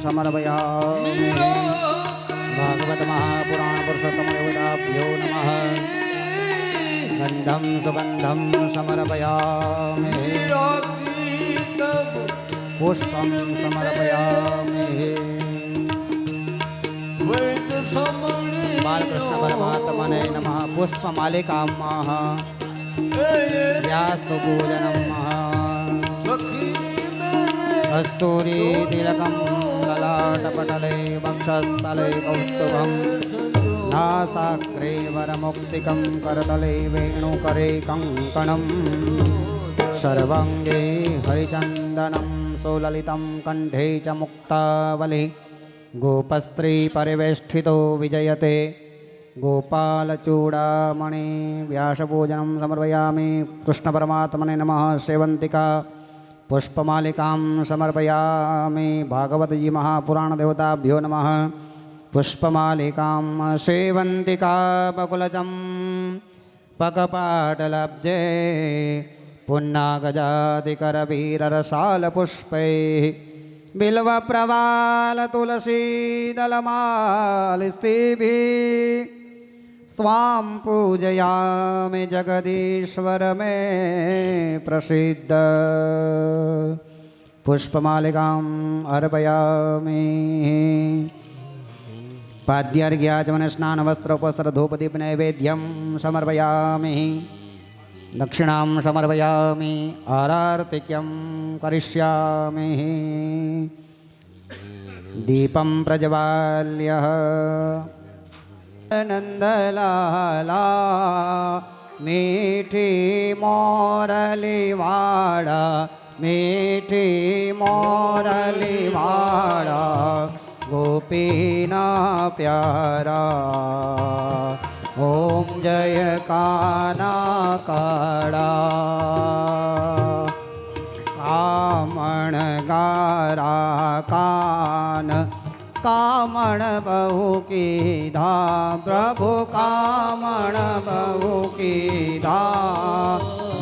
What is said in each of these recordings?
समर्पयामि। भागवत महापुराण पुरुषोत्तम देवताभ्यो नमः। गंधं सुगंधं समर्पयामि। पुष्पं समर्पयामि। बालकृष्ण परमात्मने नमः। पुष्पमालिकां व्यासपूजनं कस्तूरी तिलकं ललाटपटले वक्षस्थले कौस्तुभं नासाग्रे वरमुक्तिकं करतले वेणुकरे कङ्कणं सर्वाङ्गे हरिचन्दनं सुललितं कण्ठे च मुक्तावली गोपस्त्री परिवेष्टितो विजयते गोपालचूडामणि व्यासपूजनं समर्पयामि। कृष्णपरमात्मने नमः। सेवन्तिका पुष्पमालिकां समर्पयामि। भागवतजी महापुराणदेवताभ्यो नमः। पुष्पमालिकां सेवन्तिका बकुलचं पकपाटलब्जे पुन्नागजादिकरवीररसालपुष्पैः बिल्वप्रवाल तुलसीदलमालिस्तिभिः स्वां पूजयामि जगदीश्वर मे प्रसीद। पुष्पमालिकाम् अर्पयामि। पाद्यार्घ्याचमन स्नानवस्त्रोपसरधूपदीपनैवेद्यं समर्पयामि। दक्षिणां समर्पयामि। आरार्तिक्यं करिष्यामि। दीपं प्रज्वाल्य नंदलाला मीठी मोरलीवाड़ा मीठी मोरलीवाड़ा गोपीना प्यारा ओम जय काना काड़ा कामण गारा कान कामण बहु कीधा प्रभु कामण बहु कीधा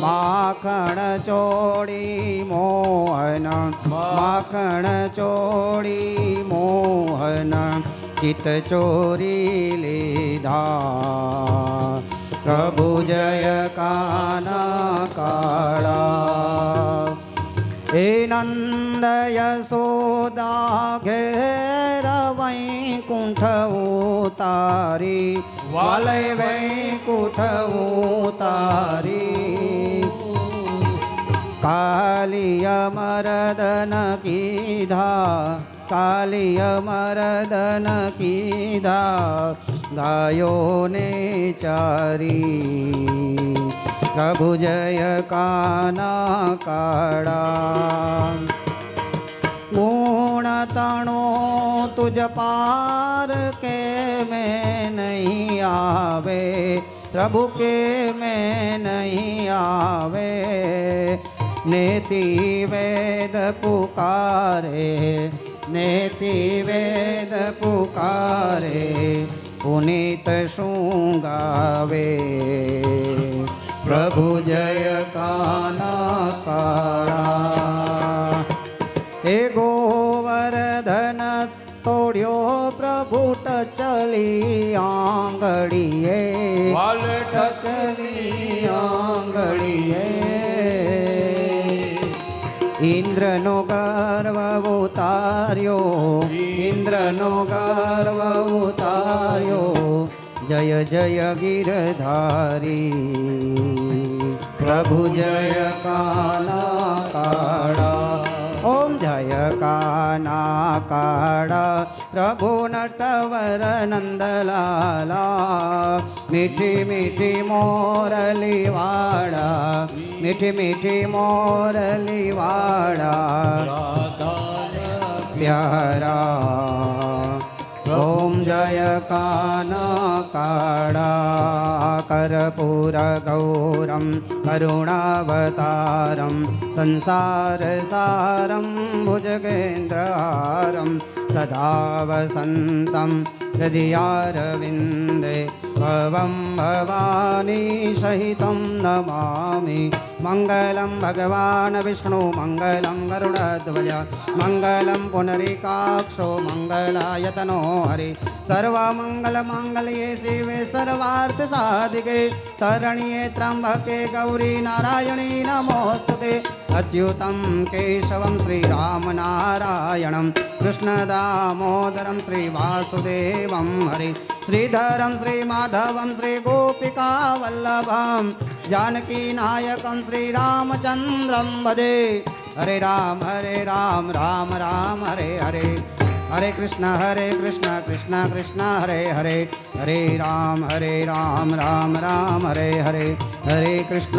माखण चोड़ी मोहन माखण चोड़ी मोहन चित चोरी लीधा प्रभु जय काना काड़ा हे नंद यशोदा घेर वैकुंठ उतारी वाले वैकुंठ उतारी कालिय मर्दन कीधा कालिय मर्दन कीधा गायो ने चारी प्रभु जय काना काड़ा गुण तणो तुझ पार के में नहीं आवे प्रभु के में नहीं आवे नेति वेद पुकारे नेति वेद पुकारे पुनीत शुंगावे प्रभु जय काना काड़ा हे गोवर्धन तोड़ियो प्रभु टचली आंगड़िए वाले टचली आंगड़िए इंद्र नो गर्व उतार्यो इंद्र नो गर्व उतार्यो जय जय गिरधारी प्रभु जय काना काड़ा ओम जय काना काड़ा प्रभु नटवर नंदलाला मीठी मीठी मोरली वाड़ा मीठी मीठी मोरली वाड़ा प्यारा ओम जय काना काड़ा कर्पूर गौरम करुणावतारम संसार सारम भुजगेन्द्रहारम सदा वसन्तं हृदयारविन्दे भवं भवानी सहितं नमामि मङ्गलं भगवान् विष्णु मङ्गलं गरुडध्वज मङ्गलं पुनरीकाक्षो मङ्गलायतनो हरि सर्वमङ्गलमाङ्गल्ये शिवे सर्वार्थसाधिके शरण्ये त्र्यम्बके गौरी नारायणी नमोऽस्तुते अच्युतं केशवं श्रीरामनारायणं कृष्णदामोदरं श्रीवासुदेवं हरि श्रीधरं श्रीमाधवं श्रीगोपिकावल्लभं जानकीनायकं श्रीरामचन्द्रं भजे हरे राम राम राम हरे हरे हरे कृष्ण कृष्ण कृष्ण हरे हरे हरे राम राम राम हरे हरे हरे कृष्ण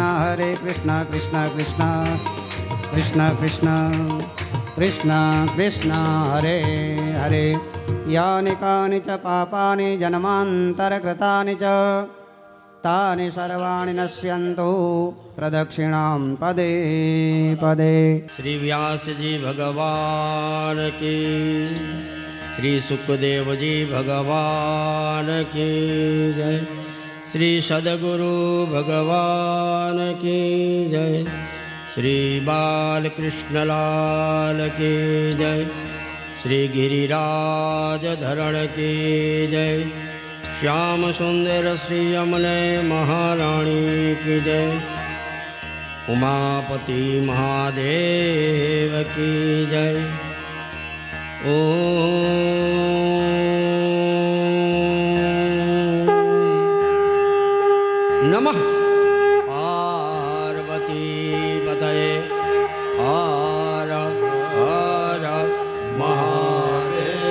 कृष्ण कृष्ण कृष्ण कृष्ण कृष्ण कृष्ण हरे हरे यानि कानि च पापानि जन्मान्तरकृतानि च तानि सर्वाणि नश्यन्तु प्रदक्षिणां पदे पदे। श्री व्यास जी भगवान की, श्री सुखदेव जी भगवान की जय, श्री सद्गुरु भगवान की जय, श्री बालकृष्णलाल की जय, श्री गिरिराज धरण की जय, श्याम सुंदर श्री यमुने महारानी की जय, उमापति महादेव की जय। ओम नमः पार्वती पतये हर हर महादेव।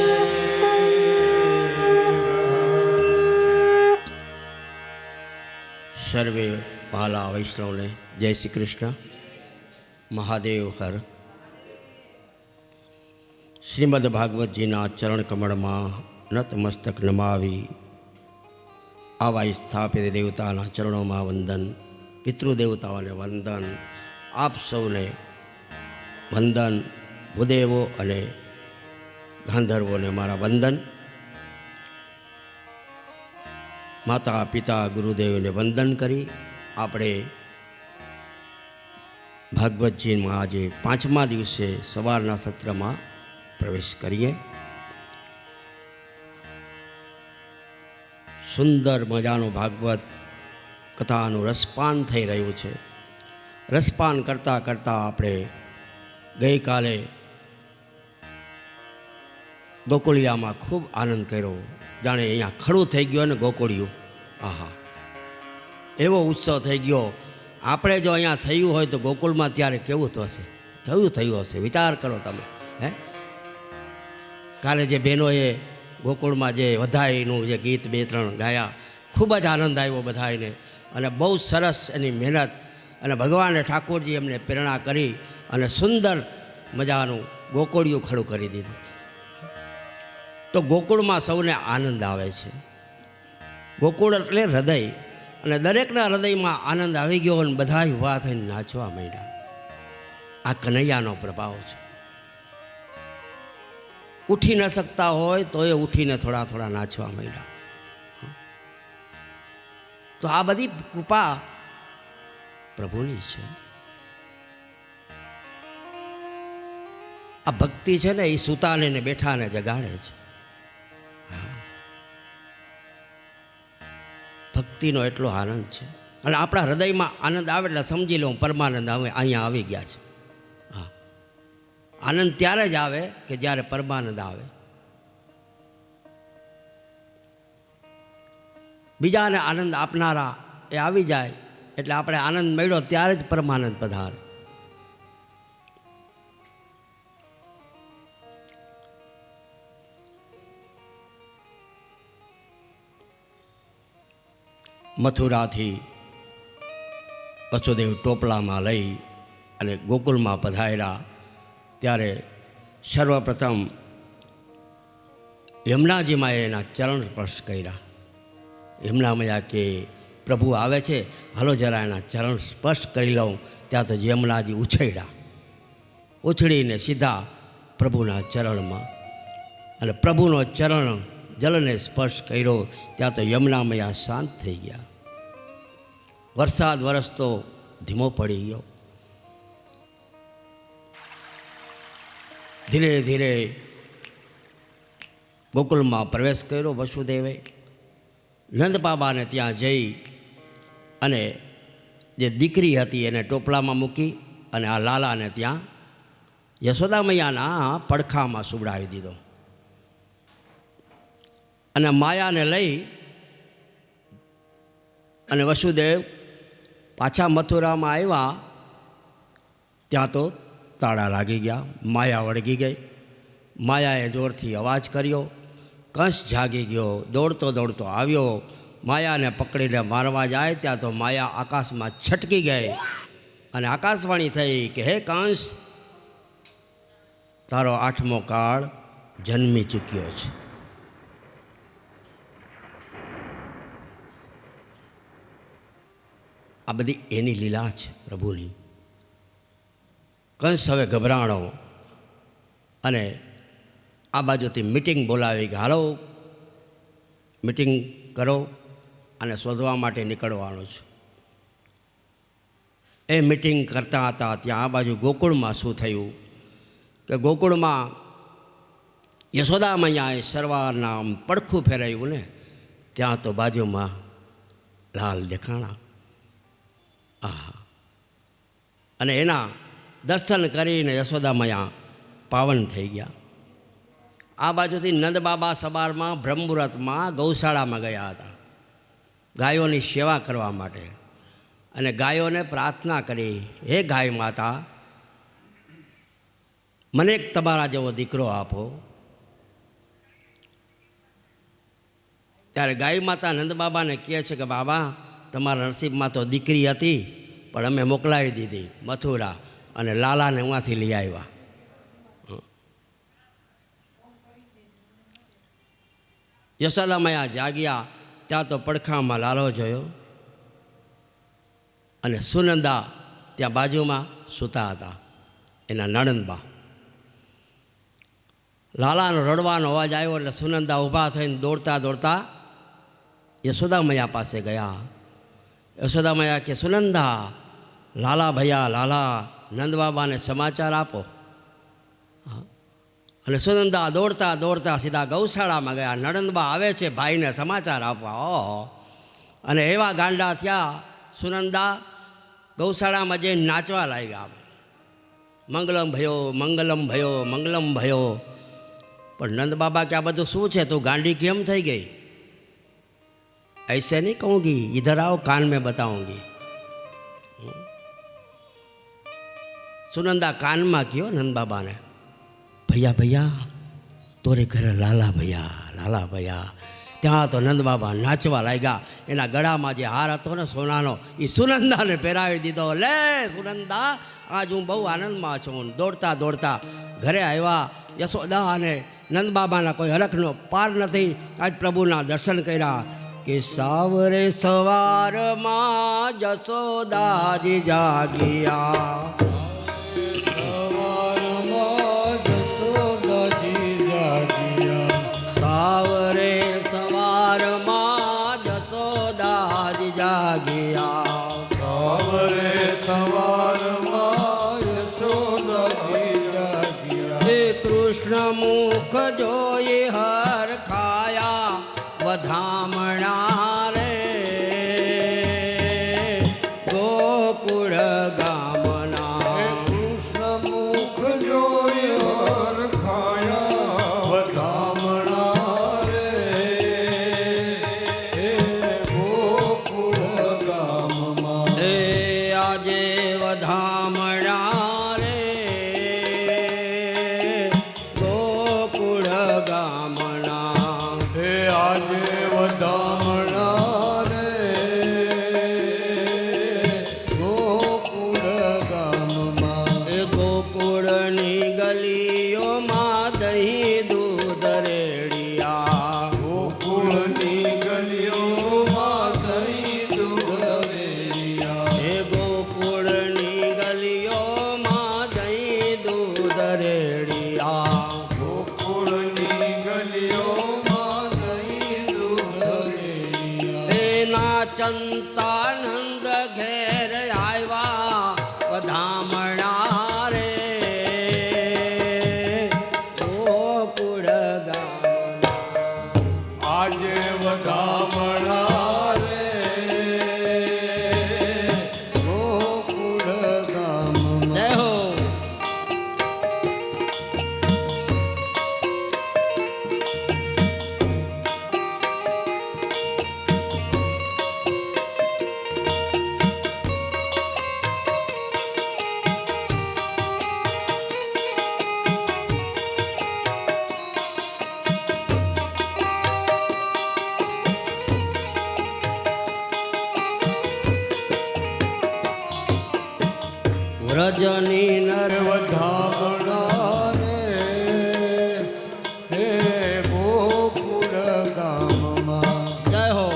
सर्वे पाला वैष्णव ने जय श्री कृष्ण महादेव हर। श्रीमद् भागवत जी चरण कमल में नतमस्तक नमावी आवा स्थापित देवता चरणों में वंदन, पितृदेवताओं ने वंदन, आप सौने वंदन, भूदेवो अने गांधर्वों ने मारा वंदन, माता पिता गुरुदेव ने वंदन करी આપણે ભાગવતજીમાં આજે 5મા દિવસે સવારના સત્રમાં પ્રવેશ કરીએ। સુંદર મજાનું ભાગવત કથાનું રસપાન થઈ રહ્યું છે। રસપાન કરતાં કરતાં આપણે ગઈકાલે ગોકુળિયામાં ખૂબ આનંદ કર્યો, જાણે અહીંયા ખડું થઈ ગયું ને ગોકુળિયું, આહા એવો ઉત્સવ થઈ ગયો। આપણે જો અહીંયા થયું હોય તો ગોકુળમાં ત્યારે કેવું થશે, થયું હશે, વિચાર કરો તમે। હે કાલે જે બહેનોએ ગોકુળમાં જે વધાઈનું જે ગીત 2-3 ગાયા, ખૂબ જ આનંદ આવ્યો બધાને, અને બહુ સરસ એની મહેનત, અને ભગવાને ઠાકોરજી એમને પ્રેરણા કરી અને સુંદર મજાનું ગોકુળિયું ખડું કરી દીધું। તો ગોકુળમાં સૌને આનંદ આવે છે। ગોકુળ એટલે હૃદય, અને દરેકના હૃદયમાં આનંદ આવી ગયો અને બધા ઊભા થઈને નાચવા માંડ્યા। આ કનૈયાનો પ્રભાવ છે। ઉઠી ન શકતા હોય તો એ ઉઠીને થોડા થોડા નાચવા માંડ્યા। તો આ બધી કૃપા પ્રભુની છે। આ ભક્તિ છે ને એ સૂતાને ને બેઠાને જગાડે છે। ભક્તિનો એટલો આનંદ છે, અને આપણા હૃદયમાં આનંદ આવે એટલે સમજી લો પરમાનંદ આવે અહીંયા આવી ગયા છે। હા, આનંદ ત્યારે જ આવે કે જ્યારે પરમાનંદ આવે। બીજાને આનંદ આપનારા એ આવી જાય એટલે આપણે આનંદ મળ્યો ત્યારે જ પરમાનંદ પધારે। મથુરાથી વસુદેવ ટોપલામાં લઈ અને ગોકુળમાં પધાર્યા ત્યારે સર્વપ્રથમ યમુનાજીમાં એના ચરણ સ્પર્શ કર્યા। યમુના મૈયા કે પ્રભુ આવે છે, હાલો જરા એના ચરણ સ્પર્શ કરી લઉં। ત્યાં તો યમુનાજી ઉછળીને સીધા પ્રભુના ચરણમાં, અને પ્રભુનો ચરણ જલને સ્પર્શ કર્યો ત્યાં તો યમુના મૈયા શાંત થઈ ગયા। વરસાદ વરસતો ધીમો પડી ગયો. ધીરે ધીરે ગોકુળમાં પ્રવેશ કર્યો વસુદેવે. નંદ બાબાને ત્યાં જઈ અને જે દીકરી હતી એને ટોપલામાં મૂકી અને આ લાલાને ત્યાં યશોદા મૈયાના પડખામાં સુવડાવી દીધો. અને માયાને લઈ અને વસુદેવ પાછા મથુરામાં આવ્યા. ત્યાં તો તાળા લાગી ગયા, માયા વળગી ગઈ. માયાએ જોરથી અવાજ કર્યો. કંસ જાગી ગયો, દોડતો દોડતો આવ્યો. માયાને પકડીને મારવા જાય ત્યાં તો માયા આકાશમાં છટકી ગઈ અને આકાશવાણી થઈ કે હે કંસ, તારો 8મો કાળ જન્મી ચૂક્યો છે. આ બધી એની લીલા છે પ્રભુની. કંસ હવે ગભરાણો અને આ બાજુથી મિટિંગ બોલાવી કે હાલો મિટિંગ કરો અને શોધવા માટે નીકળવાનું છે. એ મિટિંગ કરતા હતા ત્યાં આ બાજુ ગોકુળમાં શું થયું કે ગોકુળમાં યશોદા મૈયાએ સરવારના પડખું ફેરાયું ને ત્યાં તો બાજુમાં લાલ દેખાણા. આહા! અને એના દર્શન કરીને યશોદા મૈયા પાવન થઈ ગયા. આ બાજુથી નંદ બાબા સવારમાં બ્રહ્મમુહૂર્તમાં ગૌશાળામાં ગયા હતા ગાયોની સેવા કરવા માટે. અને ગાયોને પ્રાર્થના કરી, હે ગાય માતા, મને એક તમારા જેવો દીકરો આપો. ત્યારે ગાય માતા નંદ બાબાને કહે છે કે બાબા, તમારા નસીબમાં તો દીકરી હતી પણ અમે મોકલાવી દીધી મથુરા અને લાલાને ઉहाँથી લઈ આવ્યા. યશોદા મૈયા જાગ્યા ત્યાં તો પડખામાં લાલો જોયો અને સુનંદા ત્યાં બાજુમાં સૂતા હતા, એના નણંદબા. લાલાનો રડવાનો અવાજ આવ્યો એટલે સુનંદા ઊભા થઈને દોડતા દોડતા યશોદા મૈયા પાસે ગયા. યશોદા મૈયા કે સુનંદા, લાલા ભૈયા, લાલા નંદ બાબાને સમાચાર આપો. અને સુનંદા દોડતા દોડતા સીધા ગૌશાળામાં ગયા. નણંદબા આવે છે ભાઈને સમાચાર આપવા. ઓહો! અને એવા ગાંડા થયા સુનંદા ગૌશાળામાં જઈને નાચવા લાગ્યા. મંગલમ ભયો, મંગલમ ભયો, મંગલમ ભયો. પણ નંદ બાબા કે આ બધું શું છે, તું ગાંડી કેમ થઈ ગઈ? ऐसे नहीं कहूँगी, इधर आओ, कान में बताऊंगी. सुनंदा कान में क्यों नंद बाबा ने, भैया भैया तोरे घरे लाला भैया. ત્યાં તો નંદ બાબા નાચવા લાગ્યા. એના ગળામાં જે હાર હતો ને સોનાનો, એ સુનંદાને પહેરાવી દીધો. લે સુનંદા, આજ હું બહુ આનંદમાં છું. દોડતા દોડતા ઘરે આવ્યા. યશોદા અને નંદ બાબાના કોઈ હરખનો પાર નથી. આજ પ્રભુના દર્શન કર્યા કે સાવરે સવારમાં જશોદાજી જાગ્યા. સાવરે સવારમાં જશોદાજી જાગ્યા. સાવરે સવારમાં યશોદાજી જાગ્યા. હે કૃષ્ણ મુખ જોઈ હર ખાયા વધામણા રે ગોકુળ ગામના. કૃષ્ણ મુખ જોઈ હર ખાયા વધામણા રે હે ગોકુળ ગામમાં. એ આજે વધામણા રે ગોકુળ ગામના. હે આજે વધામણા રે ગોકુળ ગામમાં. એ ગોકુળની ગલીઓમાં દહીં દૂધ રેડિયા. ગોકુળની ગલીઓમાં દહીં દૂધ રેડિયા. એ ગોકુળની ગલીઓમાં દહીં દૂધ રેડિયા. ગોકુળની ગલીઓમાં દહીં દૂધ રેડિયા. એના ચંતાનંદ ઘેર આવ્યા વધામણા રે ગોકુળ ગામમાં. જય હો. વ્રજની નર વધામણા રે હે ગોકુળ ગામમાં. જય હો.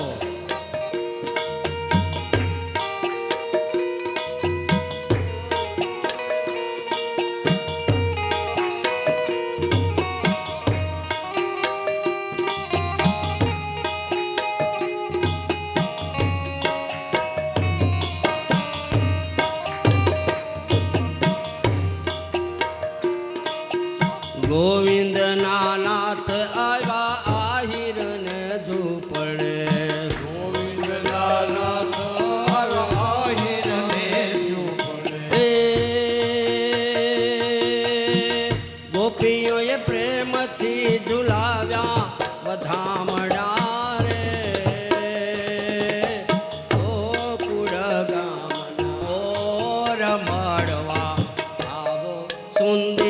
ગોવિંદ નાથ આવ્યા આહિર ને ઝૂપડે. ગોવિંદના નાથ આવ્યા આહિરને ઝૂંપડે. ગોપીઓએ પ્રેમથી ઝુલાવ્યા વધામણા રે ગોકુળ ગામના ઓર મળવા આવો સુંદર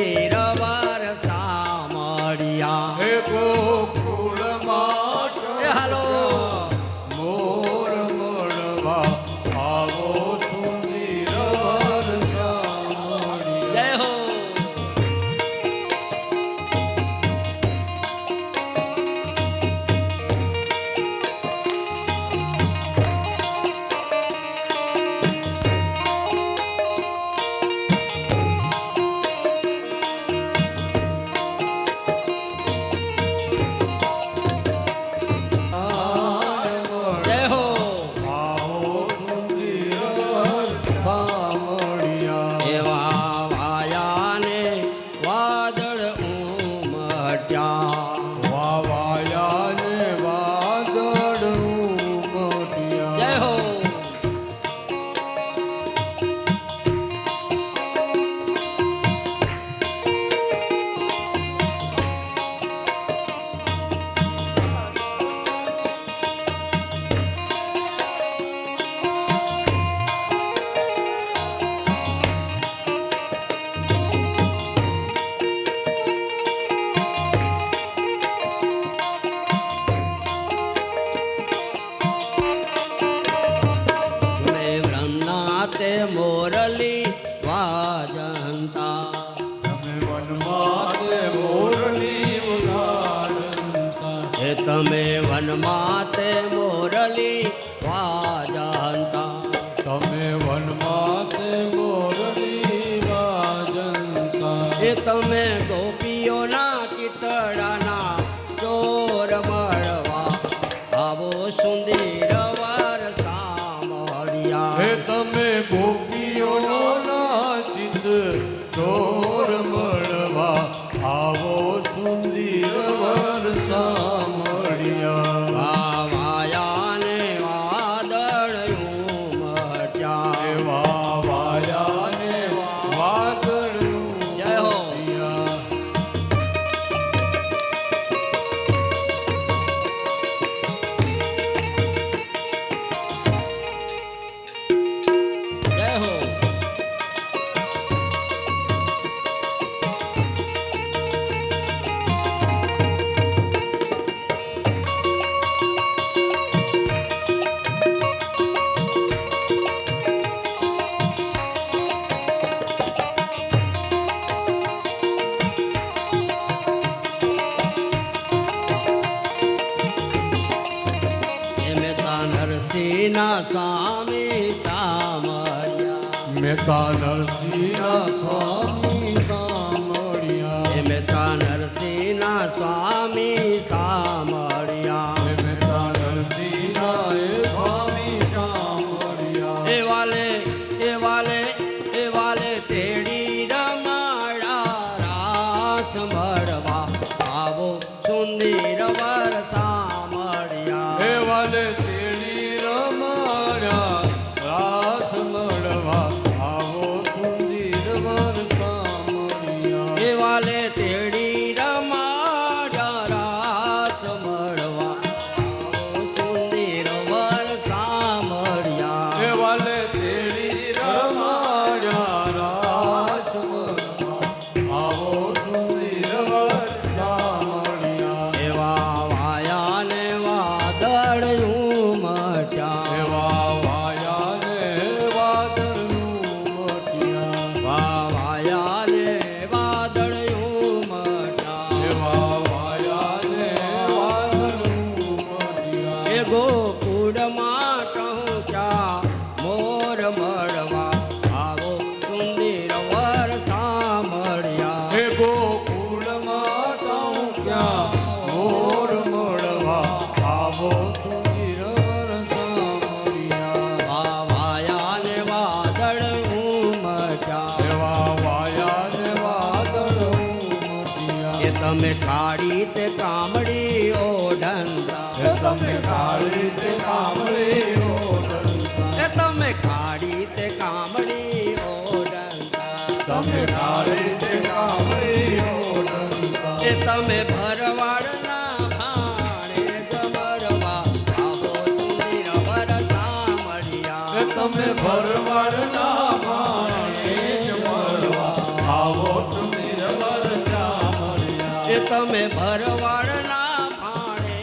વર સામળિયા. હે ગોકુળમાં એ હાલો. મોર મળવા આવો સુંદર વર સામળિયા. જય હો. જય હો. આવો સુંદર વર સામળિયા. એવા વાયાને વાદળ ઉમટ્યા. વાવાયા ને વાદળ ઉમટ્યા. જય હો. મે બ્રહ્મનાથે મોરલી વાજંતા. તમે વનમાં તે મોરની ઉલાળતા. હે તમે વનમાં તે મોરલી વાજંતા. તમે વનમાં તે મોરની વાજંતા. એ તમે ગોપીઓના ચિતડાના ચોર મળવા આવો સુંદર વર સામળિયા. હે તમે ગોપીઓના ચિત ચોર મળવા આવો સુંદર વર સામળિયા. વાયાને વાદળ ઉમટ્યા. એવા વાયા ને વાદળ જય હો. ઉમટ્યા. જય હો. નરસિંહના સ્વામી સામળિયા. મેતા નરસિંહના સ્વામી સામળિયા. મહેતા નરસિંહના સ્વામી સામળિયા. મેતા નરસિંહના એ સ્વામી સામળિયા. એ વાલે એ વાલે એ વાલે તેડી રમાડા રાસ મળવા આવો સુંદર વર સામળિયા. એ તે કામડી ઓઢંતા એ તમે કાળી તે કામળી ઓઢંતા એ તમે કાળી તે કામડી ઓઢંતા તમે કાળી તે કામળી ઓઢંતા એ તમે ભરવાડના ભાણે જમરવા આવો સુંદર વર સામળિયા એ તમે ભરવાડના ભાણે જમરવા આવો સુંદર વર્ષા મળ્યા એ તમે ભરવાડના ભાણે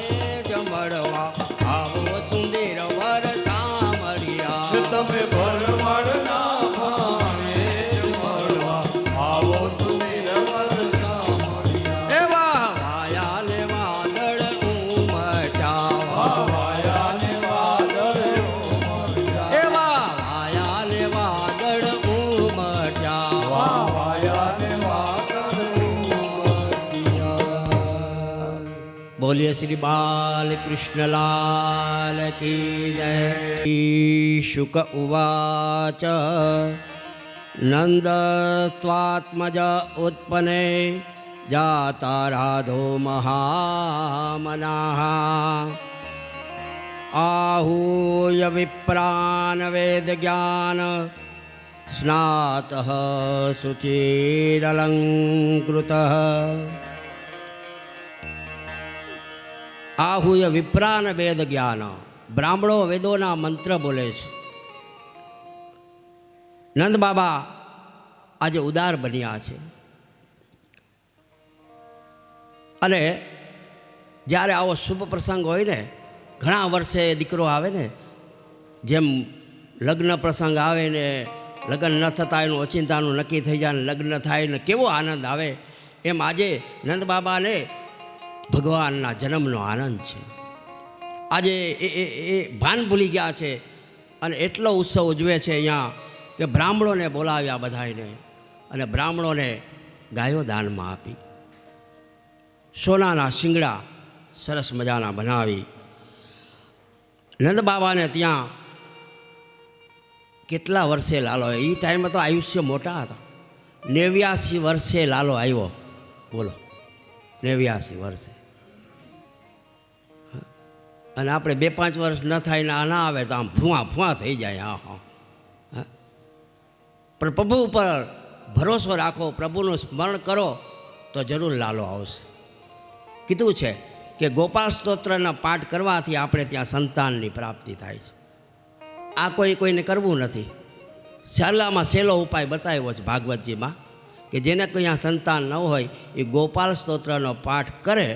જમરવા આવો સુંદર વર સામળિયા એ તમે ભરવાડના ભાણે જમરવા આવો સુંદર વર્ષા મળ્યા એવા વાયા ને વાદળ ઉમટ્યા વાયાને વાદળ ઉમટ્યા એવા વાયા ને વાદળ ઉમટ્યા વાયાને વાદળ ઉમટ્યા બોલીએ શ્રી બાલ કૃષ્ણલાલ કી જય શુક ઉવાચ નંદ ત્વાત્મજ ઉત્પન્ને જાતા રાધો મહામનાઃ आहूय विप्रान् वेद ज्ञान स्नातः शुचिरलङ्कृतः आहूय विप्रान् वेद ज्ञान બ્રાહ્મણો વેદોના મંત્ર બોલે છે. નંદ બાબા આજે ઉદાર બન્યા છે અને જ્યારે આવો શુભ પ્રસંગ હોય ને, ઘણા વર્ષે દીકરો આવે ને, જેમ લગ્ન પ્રસંગ આવે ને, લગ્ન ન થતાં એનું ઓચિંતાનું નક્કી થઈ જાય ને લગ્ન થાય ને કેવો આનંદ આવે, એમ આજે નંદ બાબાને ભગવાનના જન્મનો આનંદ છે. આજે એ ભાન ભૂલી ગયા છે અને એટલો ઉત્સવ ઉજવે છે અહીંયા કે બ્રાહ્મણોને બોલાવ્યા બધાને અને બ્રાહ્મણોને ગાયો દાનમાં આપી, સોનાના શિંગડા સરસ મજાના બનાવી. નંદ બાબાને ત્યાં કેટલા વર્ષે લાલો, એ ટાઈમે તો આયુષ્ય મોટા હતા, 89 વર્ષે લાલો આવ્યો. બોલો, 89 વર્ષે. અને આપણે 2-5 વર્ષ ન થાય ને આ ના આવે તો આમ ફુવા થઈ જાય. હા. પણ પ્રભુ ઉપર ભરોસો રાખો, પ્રભુનું સ્મરણ કરો તો જરૂર લાલો આવશે. કીધું છે કે ગોપાલ સ્તોત્રના પાઠ કરવાથી આપણે ત્યાં સંતાનની પ્રાપ્તિ થાય છે. આ કોઈને કરવું નથી. સહેલામાં સહેલો ઉપાય બતાવ્યો છે ભાગવતજીમાં કે જેને અહીંયા સંતાન ન હોય એ ગોપાલ સ્તોત્રનો પાઠ કરે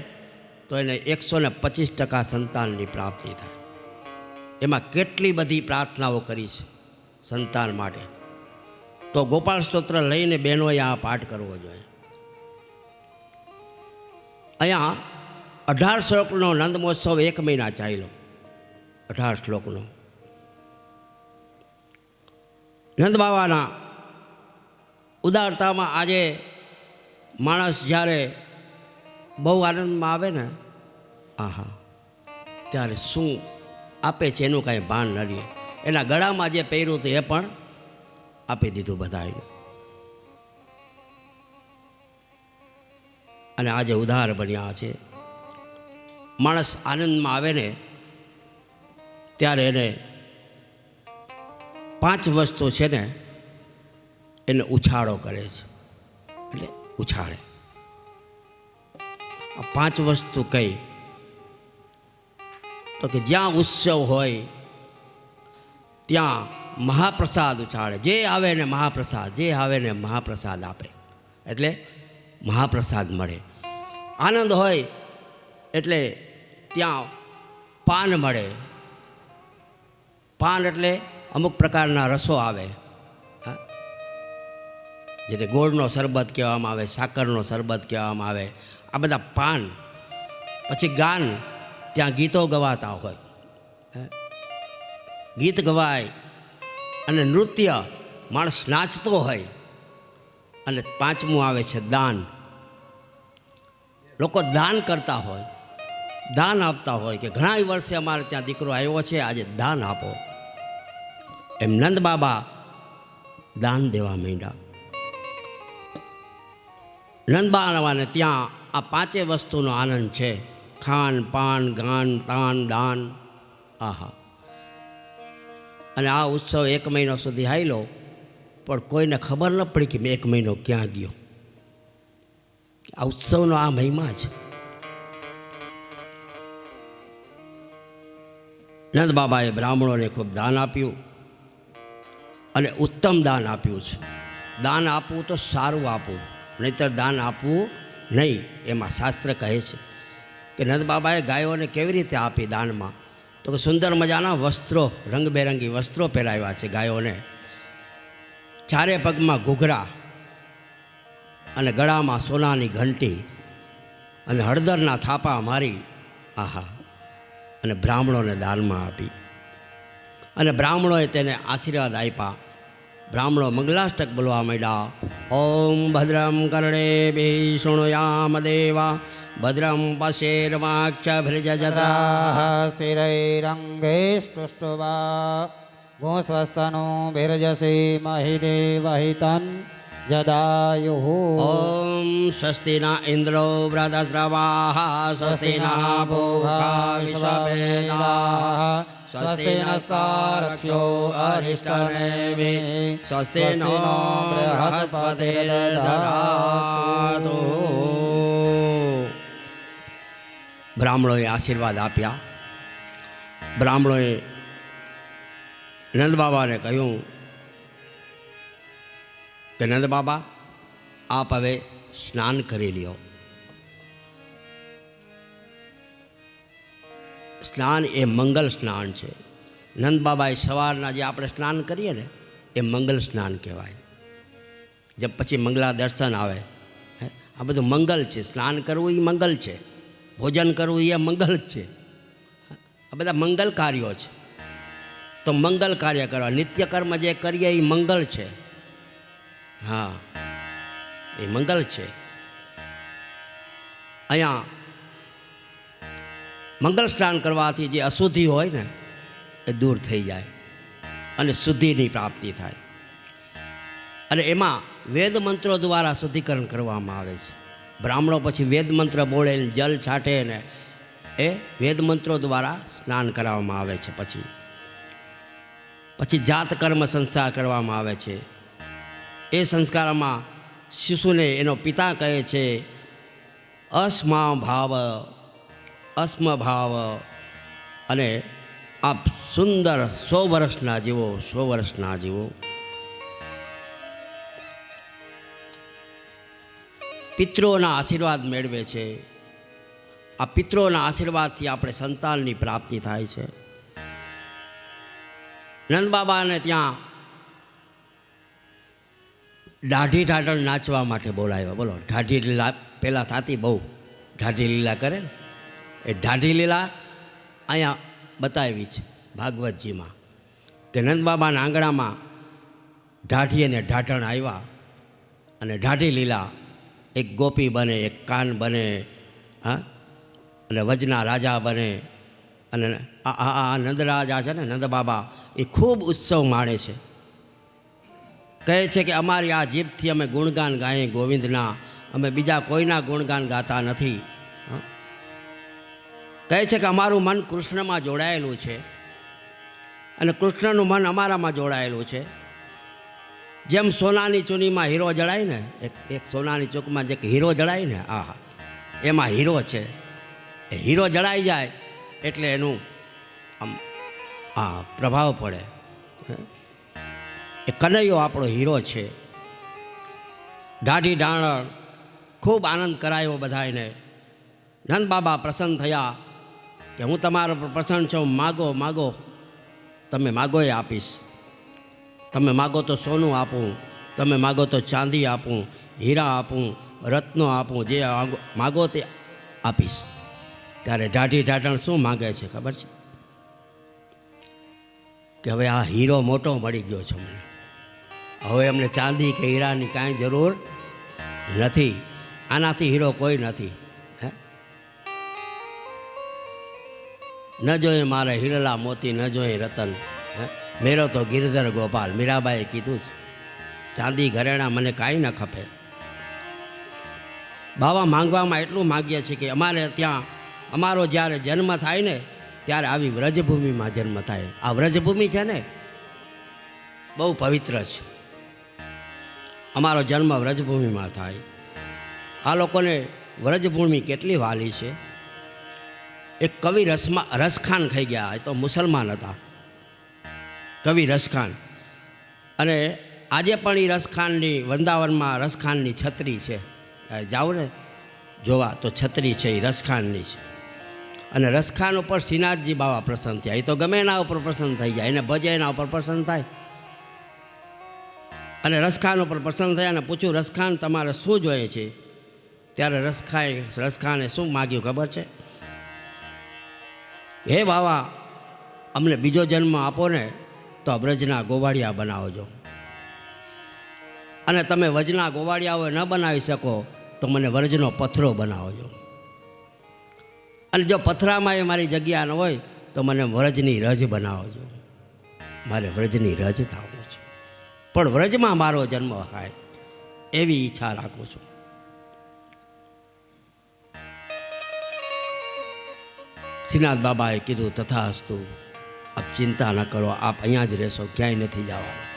તો એને 125% સંતાનની પ્રાપ્તિ થાય. એમાં કેટલી બધી પ્રાર્થનાઓ કરી છે સંતાન માટે. તો ગોપાલ સ્તોત્ર લઈને બહેનોએ આ પાઠ કરવો જોઈએ. અહીંયા 18 શ્લોકનો નંદ મહોત્સવ 1 મહિના ચાલ્યો. 18 શ્લોકનો નંદ બાબાના ઉદારતામાં આજે માણસ જ્યારે બહુ આનંદમાં આવે ને, આહા, ત્યારે શું આપે છે એનું કાંઈ ભાન ન રહે. એના ગળામાં જે પહેર્યું હતું એ પણ આપી દીધું બધાને. અને આજે ઉદાર બન્યા છે. માણસ આનંદમાં આવે ને ત્યારે એને 5 વસ્તુ છે ને એને ઉછાળો કરે છે, એટલે ઉછાળે. આ 5 વસ્તુ કઈ તો કે જ્યાં ઉત્સવ હોય ત્યાં મહાપ્રસાદ ઉછાળે. જે આવે ને મહાપ્રસાદ, જે આવે ને મહાપ્રસાદ આપે, એટલે મહાપ્રસાદ મળે. આનંદ હોય એટલે ત્યાં પાન મળે. પાન એટલે અમુક પ્રકારના રસો આવે, જેને ગોળનો શરબત કહેવામાં આવે, સાકરનો શરબત કહેવામાં આવે. આ બધા પાન. પછી ગાન, ત્યાં ગીતો ગવાતા હોય, ગીત ગવાય. અને નૃત્ય, માણસ નાચતો હોય. અને 5મું આવે છે દાન. લોકો દાન કરતા હોય, દાન આપતા હોય કે ઘણા વર્ષે અમારે ત્યાં દીકરો આવ્યો છે, આજે દાન આપો. એમ નંદ બાબા દાન દેવા માંડ્યા. નંદ બાબાને ત્યાં આ પાંચે વસ્તુનો આનંદ છે. ખાન પાન ગાન તાન દાન. આહા. અને આ ઉત્સવ 1 મહિનો સુધી હાલ્યો, પણ કોઈને ખબર ન પડી કે મેં 1 મહિનો ક્યાં ગયો. આ ઉત્સવનો આ મહિમા છે. નંદ બાબાએ બ્રાહ્મણોને ખૂબ દાન આપ્યું અને ઉત્તમ દાન આપ્યું છે. દાન આપવું તો સારું આપવું, નહીંતર દાન આપવું નહીં. એમાં શાસ્ત્ર કહે છે કે નંદ બાબાએ ગાયોને કેવી રીતે આપી દાનમાં, તો કે સુંદર મજાના વસ્ત્રો, રંગબેરંગી વસ્ત્રો પહેરાવ્યા છે ગાયોને. ચારે પગમાં ઘૂઘરા અને ગળામાં સોનાની ઘંટી અને હળદરના થાપા મારી. આહા. અને બ્રાહ્મણોને દાનમાં આપી. અને બ્રાહ્મણોએ તેને આશીર્વાદ આપ્યા. બ્રાહ્મણો મંગલાષ્ટક બોલવા માંડ્યા. ઓમ ભદ્રમ કર્ણેભિઃ શૃણુયામ દેવા ભદ્રમ પશ્યેર્વાક્ષભૃજજત્રા શિરૈરંગૈસ્તુષ્ટુવા ગોસ્વસ્તનો ભિર્જસી મહિદેવહિતન જદાયુઃ. ઓમ સ્વસ્તિના ઇન્દ્રો વૃદ્ધસ્રવાઃ સ્વસ્તિના ભૂખા વિશ્વવેદાઃ સ્વસ્તિ નસ્તારક્ષ્યો અરિષ્ટનેમિः સ્વસ્તિ નો બૃહસ્પતિર્દધાતુ. બ્રાહ્મણોએ આશીર્વાદ આપ્યા. બ્રાહ્મણોએ નંદ બાબાને કહ્યું કે નંદ બાબા, આપ હવે સ્નાન કરી લ્યો. સ્નાન એ મંગલ સ્નાન છે. નંદ બાબાએ સવારના જે આપણે સ્નાન કરીએ ને એ મંગલ સ્નાન કહેવાય. જબ પછી મંગલા દર્શન આવે, આ બધું મંગલ છે. સ્નાન કરવું એ મંગલ છે, ભોજન કરવું એ મંગલ જ છે. આ બધા મંગલ કાર્યો છે. તો મંગલ કાર્ય કરવા, નિત્ય કર્મ જે કરીએ એ મંગલ છે. હા, એ મંગલ છે. અહીંયા મંગલ સ્નાન કરવાથી જે અશુદ્ધિ હોય ને એ દૂર થઈ જાય અને શુદ્ધિની પ્રાપ્તિ થાય. અને એમાં વેદ મંત્રો દ્વારા શુદ્ધિકરણ કરવામાં આવે છે. બ્રાહ્મણો પછી વેદ મંત્ર બોલે, જલ છાંટે ને એ વેદ મંત્રો દ્વારા સ્નાન કરાવવામાં આવે છે. પછી જાત કર્મ સંસ્કાર કરવામાં આવે છે. એ સંસ્કારમાં શિશુને એનો પિતા કહે છે અસ્મા ભાવ, અસ્મ ભાવ. અને આપ સુંદર 100 વર્ષના જીવો, 100 વર્ષના જીવો. પિતૃઓના આશીર્વાદ મેળવે છે. આ પિતૃઓના આશીર્વાદથી આપણે સંતાનની પ્રાપ્તિ થાય છે. નંદ બાબાને ત્યાં દાઢી ઢાઢણ નાચવા માટે બોલાવ્યા. બોલો, ઢાઢી લીલા પહેલાં થતી બહુ, ઢાઢી લીલા કરે ને એ ઢાઢી લીલા અહીંયા બતાવી છે ભાગવતજીમાં કે નંદ બાબાના આંગણામાં ઢાઢી અને ઢાઢણ આવ્યા અને ઢાઢી લીલા એક ગોપી બને, એક કાન બને, હા, અને વજના રાજા બને. અને આ નંદરાજા છે ને નંદ બાબા એ ખૂબ ઉત્સવ માણે છે. કહે છે કે અમારી આ જીભથી અમે ગુણગાન ગાઈએ ગોવિંદના, અમે બીજા કોઈના ગુણગાન ગાતા નથી. કહે છે કે અમારું મન કૃષ્ણમાં જોડાયેલું છે અને કૃષ્ણનું મન અમારામાં જોડાયેલું છે. જેમ સોનાની ચૂનીમાં હીરો જડાય ને, એક સોનાની ચોકમાં જે હીરો જડાય ને, આહા, એમાં હીરો છે. એ હીરો જડાઈ જાય એટલે એનું આમ પ્રભાવ પડે. એ કનૈયો આપણો હીરો છે. ઢાઢી ઢાળણ ખૂબ આનંદ કરાયો બધાને. નંદ બાબા પ્રસન્ન થયા કે હું તમારા પર પ્રસન્ન છું, માગો માગો, તમે માગો એ આપીશ. તમે માગો તો સોનું આપું, તમે માગો તો ચાંદી આપું, હીરા આપું, રત્નો આપું, જે માગો તે આપીશ. ત્યારે ઢાઢી ઢાઢણ શું માગે છે ખબર છે કે હવે આ હીરો મોટો મળી ગયો છે મને, હવે અમને ચાંદી કે હીરાની કાંઈ જરૂર નથી, આનાથી હીરો કોઈ નથી. ન જોઈએ મારે હીરલા મોતી, ન જોઈએ રતન, મેરો તો ગિરધર ગોપાલ. મીરાબાઈએ કીધું છે ચાંદી ઘરેણા મને કાંઈ ન ખપે. બાવા માંગવામાં એટલું માગીએ છીએ કે અમારે ત્યાં અમારો જ્યારે જન્મ થાય ને ત્યારે આવી વ્રજભૂમિમાં જન્મ થાય. આ વ્રજભૂમિ છે ને બહુ પવિત્ર છે. અમારો જન્મ વ્રજભૂમિમાં થાય. આ લોકોને વ્રજભૂમિ કેટલી વાલી છે. એક કવિ રસખાન ખાઈ ગયા. એ તો મુસલમાન હતા, કવિ રસખાન. અને આજે પણ એ રસખાનની વૃંદાવનમાં રસખાનની છત્રી છે. જાઓ ને જોવા તો છત્રી છે એ રસખાનની છે. અને રસખાન ઉપર શ્રીનાથજી બાવા પ્રસન્ન થયા. એ તો ગમે એના ઉપર પ્રસન્ન થઈ જાય, એને ભજે એના ઉપર પ્રસન્ન થાય. અને રસખાન ઉપર પ્રસન્ન થયા અને પૂછ્યું, રસખાન તમારે શું જોઈએ છે? ત્યારે રસખાને શું માગ્યું ખબર છે? હે બાવા, અમને બીજો જન્મ આપો ને તો વ્રજના ગોવાળિયા બનાવજો, અને તમે વ્રજના ગોવાળિયાઓ ન બનાવી શકો તો મને વ્રજનો પથરો બનાવજો, અને જો પથરામાં એ મારી જગ્યા ન હોય તો મને વ્રજની રજ બનાવજો. મારે વ્રજની રજ થવું છે, પણ વ્રજમાં મારો જન્મ થાય એવી ઈચ્છા રાખું છું. શ્રીનાથ બાબાએ કીધું, તથાસ્તુ, આપ ચિંતા ન કરો, આપ અહીંયા જ રહેશો, ક્યાંય નથી જવાના.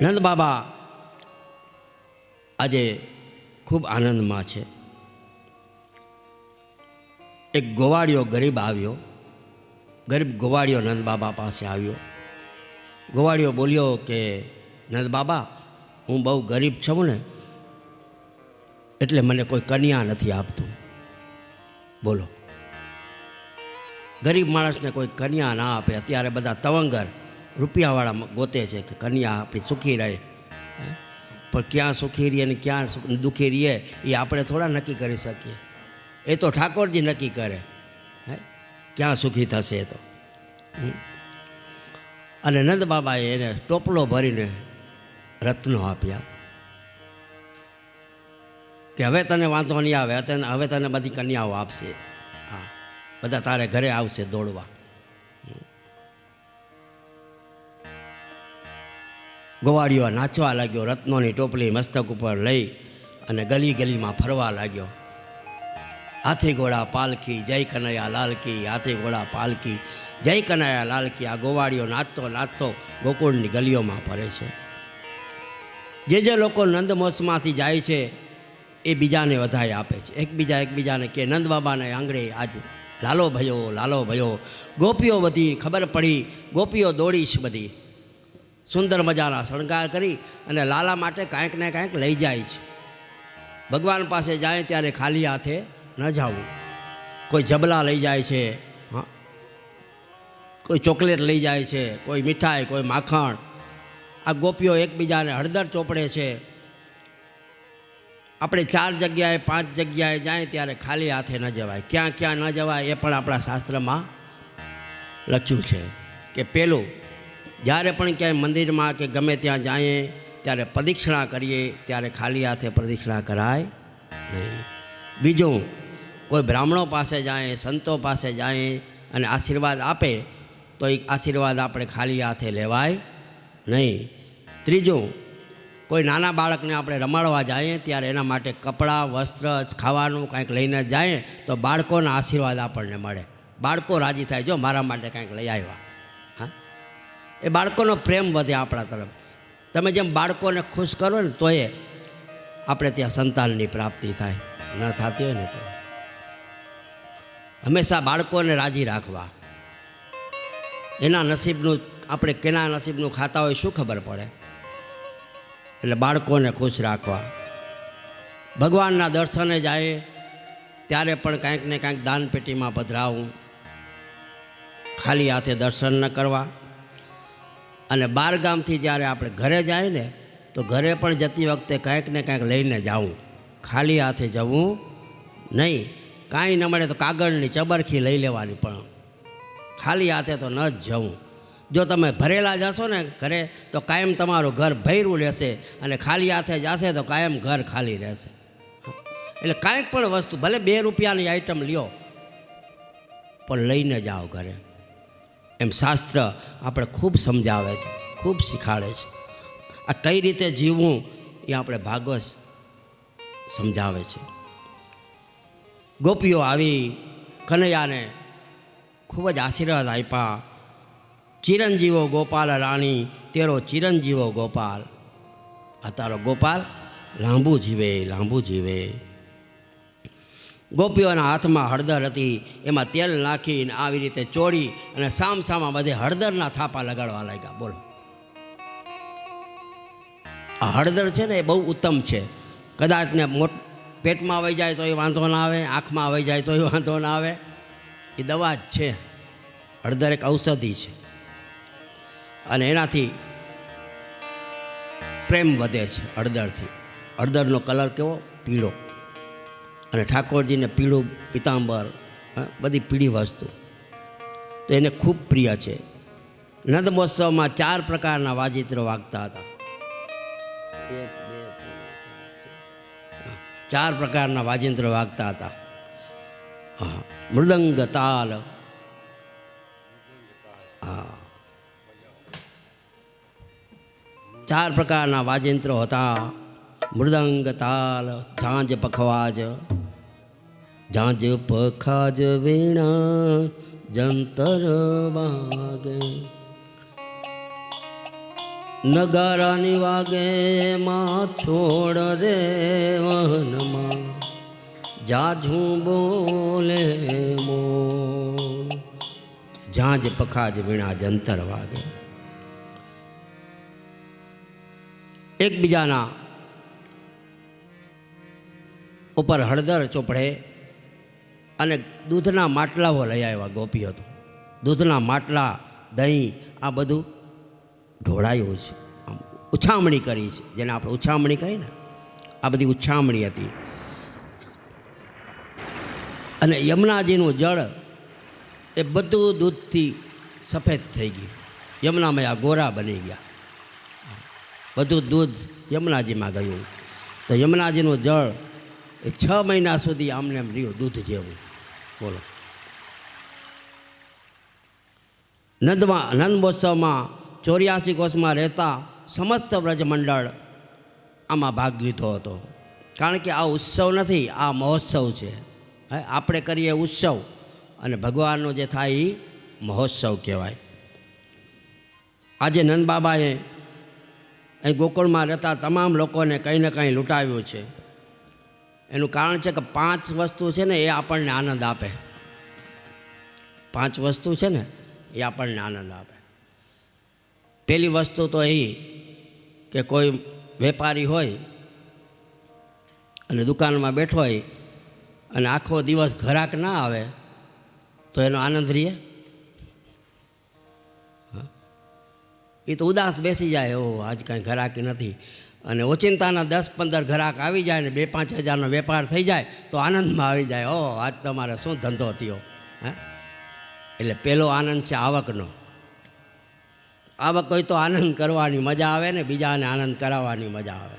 નંદ બાબા આજે ખૂબ આનંદમાં છે. એક ગોવાળિયો ગરીબ આવ્યો, ગરીબ ગોવાળિયો નંદ બાબા પાસે આવ્યો. ગોવાળિયો બોલ્યો કે નંદ બાબા, હું બહુ ગરીબ છું ને, એટલે મને કોઈ કન્યા નથી આપતું. બોલો, ગરીબ માણસને કોઈ કન્યા ના આપે. અત્યારે બધા તવંગર રૂપિયાવાળા ગોતે છે કે કન્યા આપણી સુખી રહે, પણ ક્યાં સુખી રહીએ ને ક્યાં દુઃખી રહીએ એ આપણે થોડા નક્કી કરી શકીએ. એ તો ઠાકોરજી નક્કી કરે ક્યાં સુખી થશે. એ તો અને નંદ બાબાએ એને ટોપલો ભરીને રત્નો આપ્યા કે હવે તને વાંધો નહીં આવે, હવે તને બધી કન્યાઓ આપશે. હા, બધા તારે ઘરે આવશે દોડવા. ગોવાળિયો નાચવા લાગ્યો, રત્નોની ટોપલી મસ્તક ઉપર લઈ અને ગલી ગલીમાં ફરવા લાગ્યો. હાથી ઘોડા પાલખી, જય કનૈયા લાલ કી, હાથી ઘોડા પાલખી, જય કનૈયા લાલ કી. આ ગોવાળિયો નાચતો નાચતો ગોકુળની ગલીઓમાં ફરે છે. જે લોકો નંદ મોસમાંથી જાય છે એ બીજાને વધારે આપે છે. એકબીજાને કે નંદ બાબાને આંગળે આજ લાલો ભયો. ગોપીઓ બધી ખબર પડી, ગોપીઓ દોડીશ બધી સુંદર મજાના શણગાર કરી અને લાલા માટે કાંઈક ને કાંઈક લઈ જાય છે. ભગવાન પાસે જાય ત્યારે ખાલી હાથે ન જવું. કોઈ જબલા લઈ જાય છે, હા, કોઈ ચોકલેટ લઈ જાય છે, કોઈ મીઠાઈ, કોઈ માખણ. આ ગોપીઓ એકબીજાને હળદર ચોપડે છે. આપણે 4 જગ્યાએ 5 જગ્યાએ જાય ત્યારે ખાલી હાથે ન જવાય. ક્યાં ક્યાં ન જવાય એ પણ આપણા શાસ્ત્રમાં લખ્યું છે કે પેલું, જ્યારે પણ ક્યાંય મંદિરમાં કે ગમે ત્યાં જઈએ ત્યારે પ્રદક્ષિણા કરીએ ત્યારે ખાલી હાથે પ્રદક્ષિણા કરાય નહીં. બીજું, કોઈ બ્રાહ્મણો પાસે જાય, સંતો પાસે જાય અને આશીર્વાદ આપે તો એ આશીર્વાદ આપણે ખાલી હાથે લેવાય નહીં. ત્રીજું, કોઈ નાના બાળકને આપણે રમાડવા જઈએ ત્યારે એના માટે કપડાં, વસ્ત્ર, ખાવાનું કાંઈક લઈને જાય તો બાળકોના આશીર્વાદ આપણને મળે. બાળકો રાજી થાય, જો મારા માટે કાંઈક લઈ આવ્યા. હા, એ બાળકોનો પ્રેમ વધે આપણા તરફ. તમે જેમ બાળકોને ખુશ કરો ને તો એ આપણે ત્યાં સંતાનની પ્રાપ્તિ થાય. ન થતી હોય ને તો હંમેશા બાળકોને રાજી રાખવા. એના નસીબનું આપણે કેના નસીબનું ખાતા હોય શું ખબર પડે. એટલે બાળકોને ખુશ રાખવા. ભગવાનના દર્શને જાય ત્યારે પણ કાંઈક ને કાંઈક દાનપેટીમાં પધરાવું. ખાલી હાથે દર્શન ન કરવા. અને 12 ગામથી જ્યારે આપણે ઘરે જાય ને તો ઘરે પણ જતી વખતે કાંઈક ને કાંઈક લઈને જાવું. ખાલી હાથે જવું નહીં. કાંઈ ન મળે તો કાગળની ચબરખી લઈ લેવાની, પણ ખાલી હાથે તો ન જ જવું. જો તમે ભરેલા જશો ને ઘરે તો કાયમ તમારું ઘર ભર્યું રહેશે, અને ખાલી હાથે જશે તો કાયમ ઘર ખાલી રહેશે. એટલે કાંઈક પણ વસ્તુ, ભલે 2 રૂપિયાની આઈટમ લ્યો પણ લઈને જાઓ ઘરે. એમ શાસ્ત્ર આપણે ખૂબ સમજાવે છે, ખૂબ શીખાડે છે. આ કઈ રીતે જીવવું એ આપણે ભાગવત સમજાવે છે. ગોપીઓ આવી કનૈયાને ખૂબ જ આશીર્વાદ આપ્યા. ચિરંજીવો ગોપાલ રાણી, તેરો ચિરંજીવો ગોપાલ. આ તારો ગોપાલ લાંબુ જીવે, લાંબુ જીવે. ગોપીઓના હાથમાં હળદર હતી, એમાં તેલ નાખીને આવી રીતે ચોળી અને સામસામા બધે હળદરના થાપા લગાડવા લાગ્યા. બોલો, આ હળદર છે ને એ બહુ ઉત્તમ છે. કદાચ ને પેટમાં આવી જાય તો એ વાંધો ના આવે, આંખમાં આવી જાય તો એ વાંધો ના આવે. એ દવા જ છે. હળદર એક ઔષધિ છે અને એનાથી પ્રેમ વધે છે. હળદરથી હળદરનો કલર કેવો? પીળો. અને ઠાકોરજીને પીળું પિતાંબર, બધી પીળી વસ્તુ તો એને ખૂબ પ્રિય છે. નંદ મહોત્સવમાં 4 પ્રકારના વાજિત્રો વાગતા હતા. 4 પ્રકારના વાજિત્રો વાગતા હતા. હા, મૃદંગ, તાલ. હા, 4 પ્રકારના વાજિત્રો હતા. મૃદંગ, તાલ, ઝાંઝ, પખવાજ. ઝાંઝ પખાજ વીણા જંતર વાગે. નગારાની વાગે માં છોડ રે વનમાં, જાજું બોલે મો. ઝાંઝ પખાજ વીણા જંતર વાગે. એકબીજાના ઉપર હળદર ચોપડે અને દૂધના માટલાઓ લઈ આવ્યા ગોપીઓ. તો દૂધના માટલા, દહીં, આ બધું ઢોળાયું છે. ઉછામણી કરી છે, જેને આપણે ઉછામણી કહીએ ને, આ બધી ઉછામણી હતી. અને યમુનાજીનું જળ એ બધું દૂધથી સફેદ થઈ ગયું. યમુનામાં ગોરા બની ગયા. બધું દૂધ યમુનાજીમાં ગયું. તો યમુનાજીનું જળ એ 6 મહિના સુધી આમને એમ રહ્યું દૂધ જેવું. બોલો, નંદ મહોત્સવમાં 84 કોષમાં રહેતા સમસ્ત વ્રજમંડળ આમાં ભાગ લીધો હતો. કારણ કે આ ઉત્સવ નથી, આ મહોત્સવ છે. આપણે કરીએ ઉત્સવ અને ભગવાનનો જે થાય એ મહોત્સવ કહેવાય. આજે નંદ બાબાએ અહીં ગોકુળમાં રહેતા તમામ લોકોને કંઈ ને કંઈ લૂંટાવ્યું છે. એનું કારણ છે કે 5 વસ્તુ છે ને એ આપણને આનંદ આપે. 5 વસ્તુ છે ને એ આપણને આનંદ આપે. પહેલી વસ્તુ તો એ કે કોઈ વેપારી હોય અને દુકાનમાં બેઠો હોય અને આખો દિવસ ઘરાક ના આવે તો એનો આનંદ રહે? એ તો ઉદાસ બેસી જાય. ઓ આજ કાંઈ ઘરાકી નથી. અને ઓચિંતાના 10-15 ઘરાક આવી જાય ને 2-5 હજારનો વેપાર થઈ જાય તો આનંદમાં આવી જાય. ઓ આજ તમારે શું ધંધો થયો. એટલે પહેલો આનંદ છે આવકનો. આવક હોય તો આનંદ કરવાની મજા આવે ને બીજાને આનંદ કરાવવાની મજા આવે.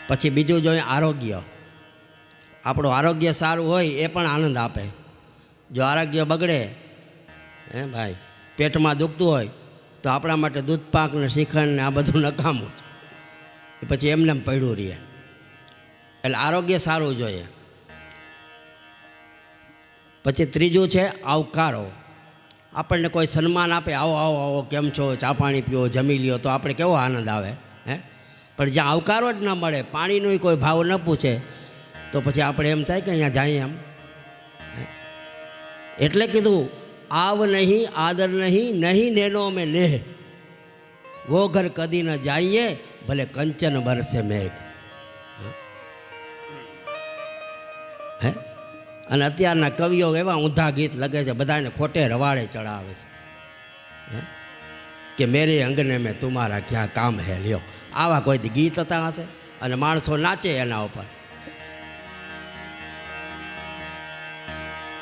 પછી બીજું જોઈએ આરોગ્ય. આપણું આરોગ્ય સારું હોય એ પણ આનંદ આપે. જો આરોગ્ય બગડે, ભાઈ પેટમાં દુખતું હોય તો આપણા માટે દૂધ પાક ને શ્રીખંડ ને આ બધું નકામું એ પછી એમને પડ્યું રહે. એટલે આરોગ્ય સારું જોઈએ. પછી ત્રીજું છે આવકારો. આપણને કોઈ સન્માન આપે, આવો આવો આવો, કેમ છો, ચા પાણી પીઓ, જમી લ્યો, તો આપણે કેવો આનંદ આવે. પણ જ્યાં આવકારો જ ન મળે, પાણીનો કોઈ ભાવ ન પૂછે તો પછી આપણે એમ થાય કે અહીંયા જઈએ એમ. એટલે કીધું આવ નહીં, આદર નહીં, નહીં નેનો મેં નેહ, વો ઘર કદી ન જાઈએ, ભલે કંચન બરસે મેઘ. અને અત્યારના કવિઓ એવા ઊંધા ગીત લગે છે, બધાને ખોટે રવાડે ચડાવે છે કે મેરે અંગને મેં તુમારા ક્યાં કામ હે લ્યો. આવા કોઈ ગીત હતા હશે અને માણસો નાચે એના ઉપર.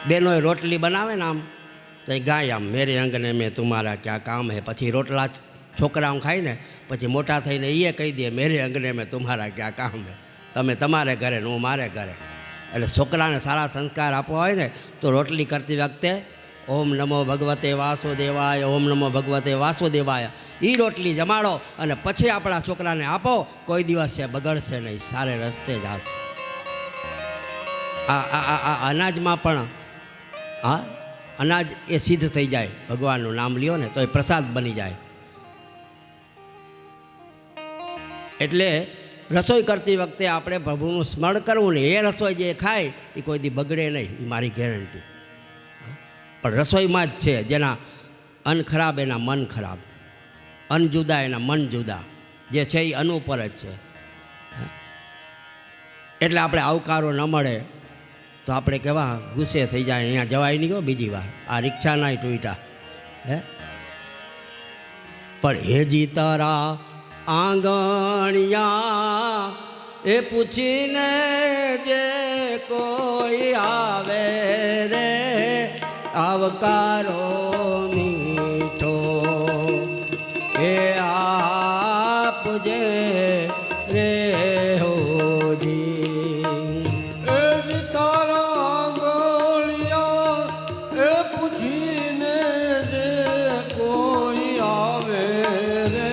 બેનોએ રોટલી બનાવે ને આમ તો ગાય આમ મેરે અંગને મેં તુમારા ક્યાં કામ હે. પછી રોટલા છોકરાઓ ખાય ને પછી મોટા થઈને એ કહી દે મેરે અંગને મેં તુમારા ક્યાં કામ હે. તમે તમારે ઘરે ને હું મારે ઘરે. એટલે છોકરાને સારા સંસ્કાર આપવા હોય ને તો રોટલી કરતી વખતે ઓમ નમો ભગવતે વાસુદેવાય, ઓમ નમો ભગવતે વાસુદેવાય એ રોટલી જમાડો અને પછી આપણા છોકરાને આપો, કોઈ દિવસે બગડશે નહીં, સારે રસ્તે જશે. આ અનાજમાં પણ હા અનાજ એ સિદ્ધ થઈ જાય, ભગવાનનું નામ લ્યો ને તો એ પ્રસાદ બની જાય. એટલે રસોઈ કરતી વખતે આપણે પ્રભુનું સ્મરણ કરવું ને એ રસોઈ જે ખાય એ કોઈ દી બગડે નહીં, એ મારી ગેરંટી. પણ રસોઈમાં જ છે જેના અન્ન ખરાબ એના મન ખરાબ, અન્ન જુદા એના મન જુદા, જે છે એ અન્ન ઉપર જ છે. એટલે આપણે આવકારો ન મળે તો આપણે કેવા ગુસ્સે થઈ જાય, અહીંયા જવાય નહીં કહો બીજી વાર, આ રિક્ષા ના ટૂટા હે. પણ હેજી તારા આંગણિયા એ પૂછીને જે કોઈ આવે રે, આવકારો મીઠો એ આપજે રે હોજી. એ તારા ગોળિયા એ પૂછીને જે કોઈ આવે રે,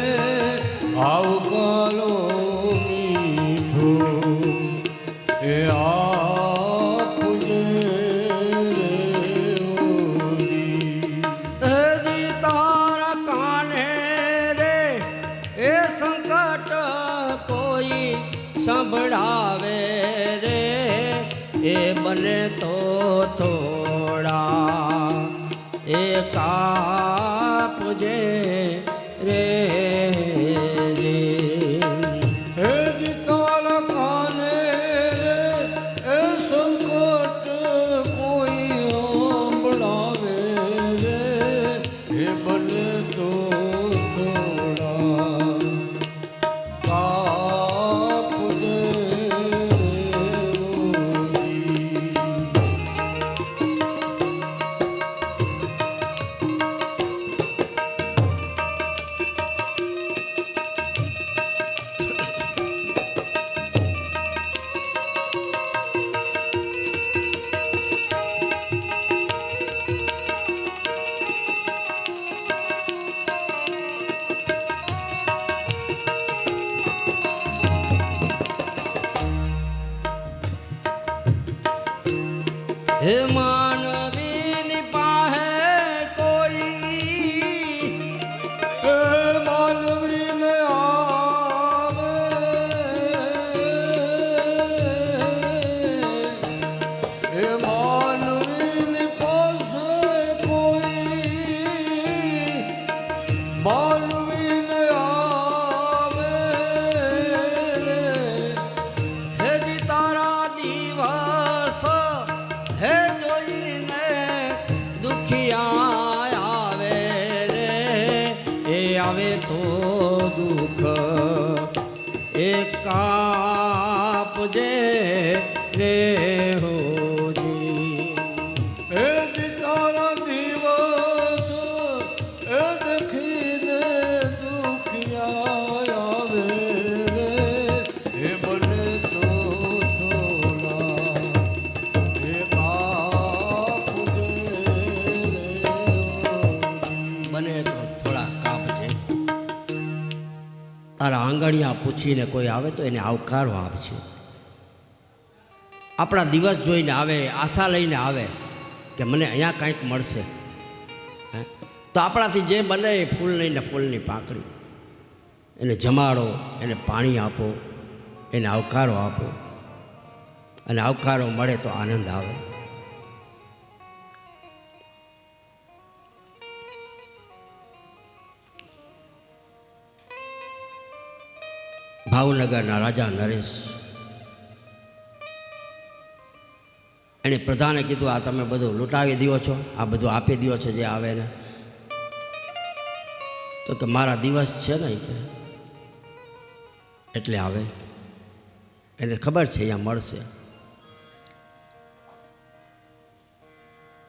આવકારો મીઠો એ આપજે રે હોજી. હજી તારા કાને રે એ સંકટ કોઈ સંભળાવે રે, એ બને તો થોડા એ કાપજે રે જી. હે તારા કાને રે એ સંકટ કોઈ સંભળાવે રે, એ બને તો થોડા કાપજે હે માનવીની પાસે કોઈ હે માનવીને આવે, હે માનવીની પાસે કોઈ માનવીને આવે રે, હેજી તારા દિવસ હે જોઈને દુખિયા આવે રે, એ આવે તો દુઃખ એ કાપજે રે હોજી. હે તારા દિવસ એ દેખીને દુખિયા આવે રે, એ બને તો થોડા એ કાપજે રે. બને તો થોડા કાપજે. તારા આંગળિયા પૂછીને કોઈ આવે તો એને આવકારો આપશે. આપણા દિવસ જોઈને આવે, આશા લઈને આવે કે મને અહીંયા કાંઈક મળશે, હે તો આપણાથી જે બને એ ફૂલ લઈને ફૂલની પાંખડી એને જમાડો, એને પાણી આપો, એને આવકારો આપો, અને આવકારો મળે તો આનંદ આવે. ભાવનગરના રાજા નરેશ એણે પ્રધાને કીધું આ તમે બધું લૂંટાવી દો છો, આ બધું આપી દો છો જે આવે ને. તો કે મારા દિવસ છે ને કે એટલે આવે, એને ખબર છે અહીંયા મળશે.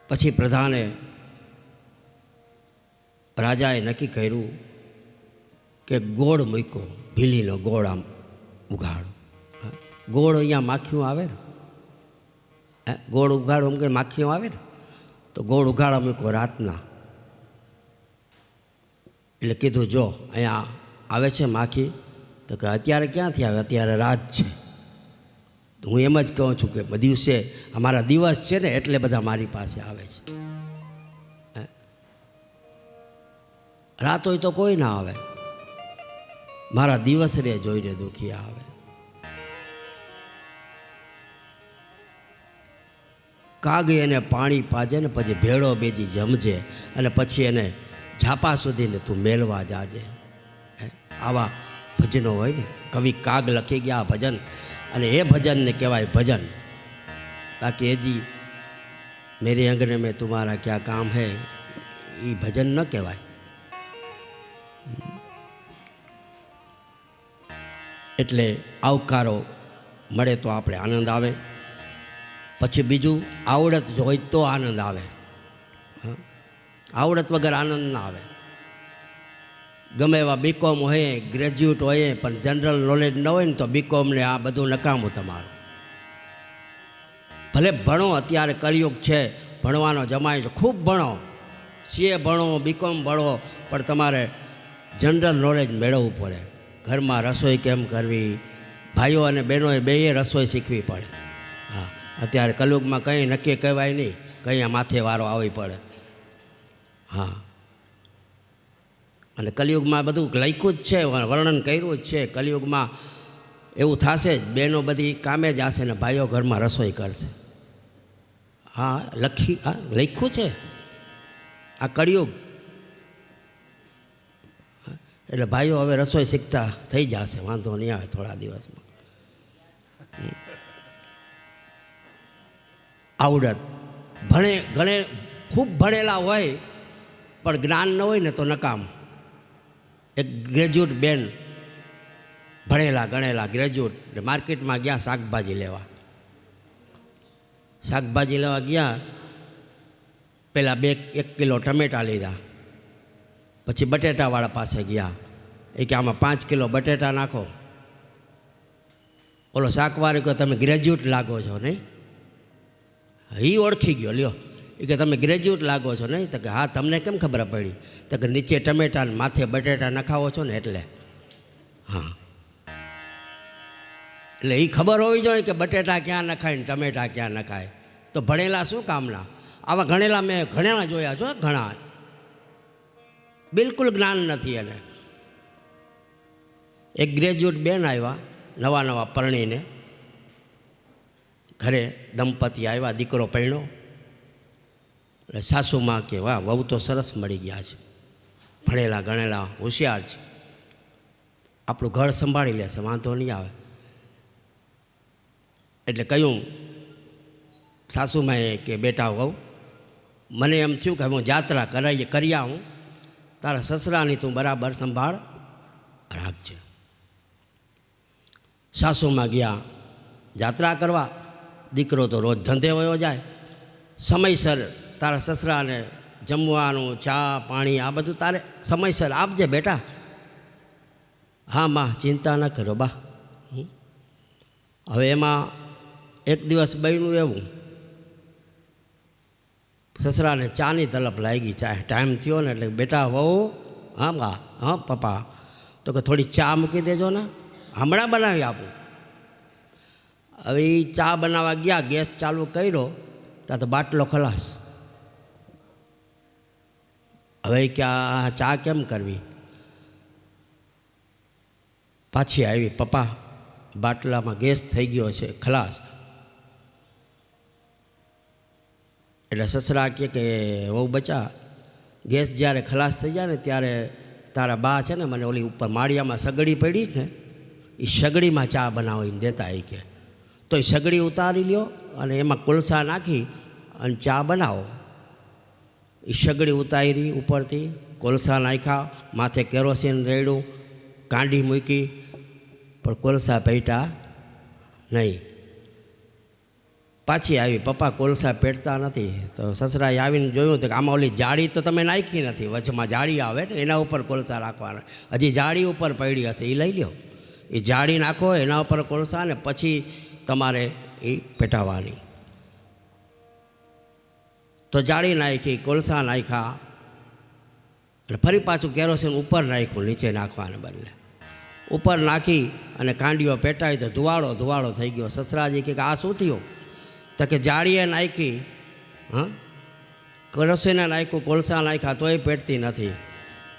પછી પ્રધાને રાજાએ નક્કી કર્યું કે ગોળ મૂક્યો, ભીલીનો ગોળ આમ ઉગાડો. ગોળ અહીંયા માખીઓ આવે ને, ગોળ ઉગાડો એમ કે માખીઓ આવે ને, તો ગોળ ઉગાડો મૂક્યો રાતના. એટલે કીધું જો અહીંયા આવે છે માખી, તો કે અત્યારે ક્યાંથી આવે, અત્યારે રાત છે. તો હું એમ જ કહું છું કે દિવસે અમારા દિવસ છે ને એટલે બધા મારી પાસે આવે છે. રાત હોય તો કોઈ ના આવે, મારા દિવસ રે જોઈને દુખી આવે. કાગ એને પાણી પાજે ને પછી ભેળો બેજી જમજે, અને પછી એને ઝાપા સુધીને તું મેળવા જાજે. આવા ભજનો હોય ને, કવિ કાગ લખી ગયા ભજન, અને એ ભજનને કહેવાય ભજન. બાકી હજી મેરે અંગને મેં તુમ્હારા ક્યાં કામ હે, એ ભજન ન કહેવાય. એટલે આવકારો મળે તો આપણે આનંદ આવે. પછી બીજું, આવડત હોય તો આનંદ આવે. આવડત વગર આનંદ ના આવે. ગમે એવા બીકોમ હોય, ગ્રેજ્યુએટ હોય, પણ જનરલ નોલેજ ન હોય ને તો બીકોમને આ બધું નકામું તમારું. ભલે ભણો, અત્યારે કળિયુગ છે, ભણવાનો જમાય છે, ખૂબ ભણો, સીએ ભણો, બીકોમ ભણો, પણ તમારે જનરલ નોલેજ મેળવવું પડે. ઘરમાં રસોઈ કેમ કરવી, ભાઈઓ અને બહેનોએ બેય રસોઈ શીખવી પડે. હા, અત્યારે કલયુગમાં કંઈ નક્કી કહેવાય નહીં, કંઈ માથે વારો આવી પડે. હા, અને કલિયુગમાં બધું લખ્યું જ છે, વર્ણન કર્યું જ છે. કલિયુગમાં એવું થશે જ, બહેનો બધી કામે જ હશે ને ભાઈઓ ઘરમાં રસોઈ કરશે. હા, લખ્યું છે આ કળિયુગ. એટલે ભાઈઓ હવે રસોઈ શીખતા થઈ જશે, વાંધો નહીં આવે થોડા દિવસમાં. આવડત ઘણે ખૂબ ભણેલા હોય પણ જ્ઞાન ન હોય ને તો નકામ. એક ગ્રેજ્યુએટ બેન, ભણેલા ગણેલા ગ્રેજ્યુએટ, માર્કેટમાં ગયા શાકભાજી લેવા. શાકભાજી લેવા ગયા, પહેલાં 1 કિલો ટમેટાં લીધા. પછી બટેટાવાળા પાસે ગયા, એ કે આમાં 5 કિલો બટેટા નાખો. ઓલો શાકવાળી કહો તમે ગ્રેજ્યુએટ લાગો છો નહીં? એ ઓળખી ગયો, લ્યો. એ કે તમે ગ્રેજ્યુએટ લાગો છો નહીં? તો કે હા, તમને કેમ ખબર પડી? તો કે નીચે ટમેટા ને માથે બટેટા નખાવો છો ને એટલે. હા, એટલે એ ખબર હોવી જોઈએ કે બટેટા ક્યાં નખાય ને ટમેટા ક્યાં નખાય. તો ભણેલા શું કામના? આવા ગણેલા મેં ઘણેલા જોયા છો, ઘણા બિલકુલ જ્ઞાન નથી એને. એક ગ્રેજ્યુએટ બેન આવ્યા, નવા પરણીને ઘરે દંપતી આવ્યા, દીકરો પરણ્યો. એટલે સાસુમાં કે વાહ, વહુ તો સરસ મળી ગયા છે, ભણેલા ગણેલા હોશિયાર છે, આપણું ઘર સંભાળી લેશે, વાંધો નહીં આવે. એટલે કહ્યું સાસુમાએ કે બેટા વહુ, મને એમ થયું કે હું જાત્રા કરી આવું, તારા સસરાની તું બરાબર સંભાળ રાખજે. સાસુમાં ગયા જાત્રા કરવા, દીકરો તો રોજ ધંધે વયો જાય. સમયસર તારા સસરાને જમવાનું, ચા પાણી આ બધું તારે સમયસર આપજે બેટા. હા માં, ચિંતા ન કરો બા. હવે એમાં એક દિવસ બન્યું એવું, સસરાને ચાની તલપ લાગી, ચા ટાઈમ થયો ને એટલે બેટા વહુ, હા બા, હા પપ્પા, તો કે થોડી ચા મૂકી દેજો ને, હમણાં બનાવી આપું. હવે એ ચા બનાવવા ગયા, ગેસ ચાલુ કર્યો ત્યાં તો બાટલો ખલાસ. હવે કે આ ચા કેમ કરવી? પાછી આવી, પપ્પા બાટલામાં ગેસ થઈ ગયો છે, ખલાસ. એટલે સસરા કહે કે વહુ બચા, ગેસ જ્યારે ખલાસ થઈ જાય ને ત્યારે તારા બા છે ને મને ઓલી ઉપર માળિયામાં સગડી પડી ને, એ સગડીમાં ચા બનાવીને દેતા. એ કે તો એ સગડી ઉતારી લ્યો અને એમાં કોલસા નાખી અને ચા બનાવો. એ સગડી ઉતારી, ઉપરથી કોલસા નાખ્યા, માથે કેરોસીન રેડ્યું, કાંડી મૂકી, પણ કોલસા પેટા નહીં. પાછી આવી, પપ્પા કોલસા પેટતા નથી. તો સસરાએ આવીને જોયું તો કે આમાં ઓલી જાળી તો તમે નાખી નથી, વચમાં જાળી આવે ને એના ઉપર કોલસા રાખવાના, હજી જાળી ઉપર પડી હશે, એ લઈ લ્યો. એ જાળી નાખો, એના ઉપર કોલસા, ને પછી તમારે એ પેટાવવાની. તો જાળી નાખી, કોલસા નાખ્યા અને ફરી પાછું કેરોસીન ઉપર નાખ્યું, નીચે નાખવાને બદલે ઉપર નાખી અને કાંડીઓ પેટાવી તો ધુવાળો ધુવાળો થઈ ગયો. સસરાજી કે આ શું થયું? તો કે જાળીએ નાખી, કેરોસીને નાખ્યું, કોલસા નાખ્યા તોય પેટતી નથી.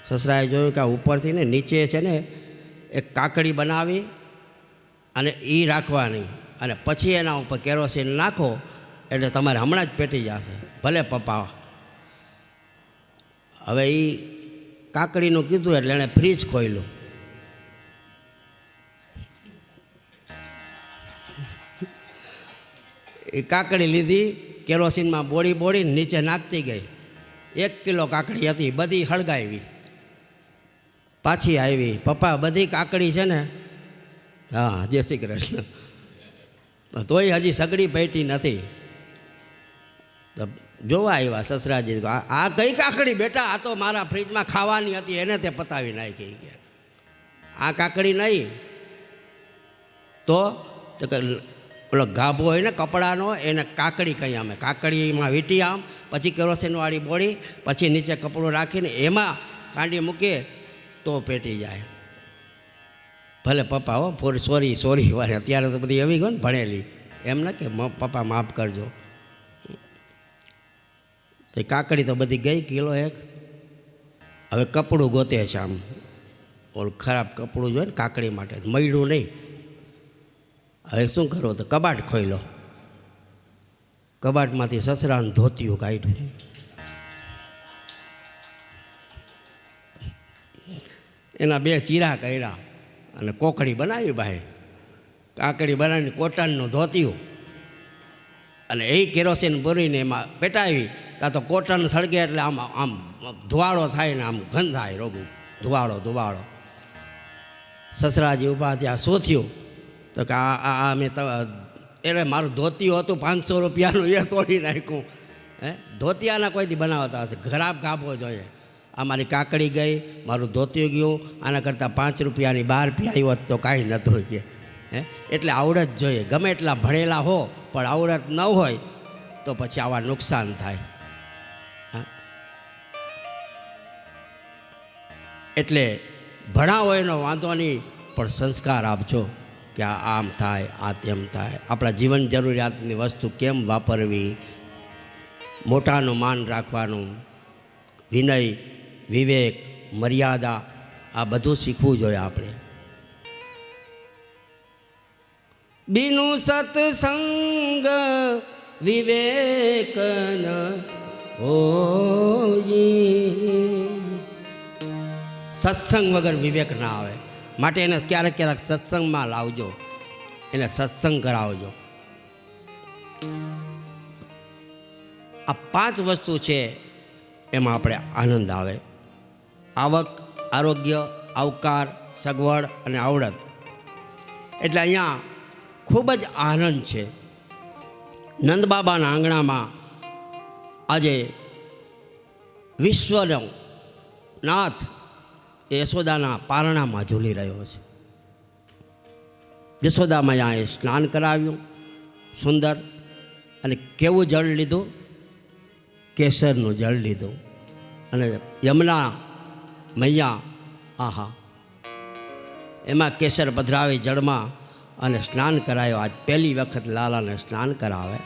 સસરાએ જોયું કે આ ઉપરથી ને નીચે છે ને એક કાકડી બનાવી અને એ રાખવાની અને પછી એના ઉપર કેરોસીન નાખો એટલે તમારે હમણાં જ પેટી જશે. ભલે પપ્પા. હવે એ કાકડીનું કીધું એટલે એણે ફ્રીજ ખોલ્યું. એ કાકડી લીધી, કેરોસીનમાં બોળી નીચે નાખતી ગઈ. 1 કિલો કાકડી હતી, બધી સળગાવી. પાછી આવી, પપ્પા બધી કાકડી છે ને? હા, જય શ્રી કૃષ્ણ. તોય હજી સગડી પેટી નથી. તો જોવા આવ્યા સસરાજી, આ કઈ કાકડી બેટા? આ તો મારા ફ્રીજમાં ખાવાની હતી, એને તે પતાવી નાખી. કે આ કાકડી નહીં તો ઓલો ગાભો હોય ને કપડાનો, એને કાકડી કહીએ અમે. કાકડીમાં વીંટી આમ, પછી કેરોસીનવાળી બોળી, પછી નીચે કપડું રાખીને એમાં કાંડી મૂકીએ તો પેટી જાય. ભલે પપ્પા હો, સોરી વારે અત્યારે તો બધી એવી ગયો ને ભણેલી, એમ ને કે પપ્પા માફ કરજો. તો કાકડી તો બધી ગઈ, કિલો 1. હવે કપડું ગોતે છે આમ, ઓલું ખરાબ કપડું જોઈએ ને કાકડી માટે, મળ્યું નહીં. હવે શું કરો? તો કબાટ ખોલ્યો. કબાટમાંથી સસરાનું ધોતિયું કાઢ્યું. એના 2 ચીરા કર્યા અને કોકડી બનાવી ભાઈ. કાકડી બનાવીને કોટનનું ધોતિયું અને એ કેરોસીન ભરીને એમાં પેટાવી. કાં તો કોટન સળગે એટલે આમ ધુવાળો થાય ને આમ ગંધ થાય, રોગું ધુવાળો. સસરાજી ઊભા થયા, શું થયું? તો કે આ મેં એટલે મારું ધોતિયું હતું 500 રૂપિયાનું, એ તોડી નાખ્યું. ધોતિયાના કોઈથી બનાવતા હશે, ખરાબ ગાભો જોઈએ. આ મારી કાકડી ગઈ, મારું ધોતિયું ગયું, આના કરતાં 5 રૂપિયાની 12 પી હોત તો કાંઈ નહોતું કે. એટલે આવડત જોઈએ. ગમે એટલા ભણેલા હો પણ આવડત ન હોય તો પછી આવા નુકસાન થાય. એટલે ભણાવો એનો વાંધો નહીં, પણ સંસ્કાર આપજો કે આ આમ થાય, આ તેમ થાય. આપણા જીવન જરૂરિયાતની વસ્તુ કેમ વાપરવી, મોટાનું માન રાખવાનું, વિનય, વિવેક, મર્યાદા, આ બધું શીખવું જોઈએ આપણે. બિનુ સત્સંગ વિવેક ન હોઈ. સત્સંગ વગર વિવેક ના આવે. માટે એને ક્યારેક સત્સંગમાં લાવજો, એને સત્સંગ કરાવજો. આ 5 વસ્તુ છે એમાં આપણે આનંદ આવે. આવક, આરોગ્ય, આવકાર, સગવડ અને આવડત. એટલે અહીંયા ખૂબ જ આનંદ છે. નંદબાબાના આંગણામાં આજે વિશ્વનો નાથ યશોદાના પારણામાં ઝૂલી રહ્યો છે. યશોદા મૈયાએ સ્નાન કરાવ્યું સુંદર, અને કેવું જળ લીધું? કેસરનું જળ લીધું. અને યમુના મૈયા, આહા, એમાં કેસર પધરાવી જળમાં અને સ્નાન કરાયો. આજ પહેલી વખત લાલાને સ્નાન કરાવે.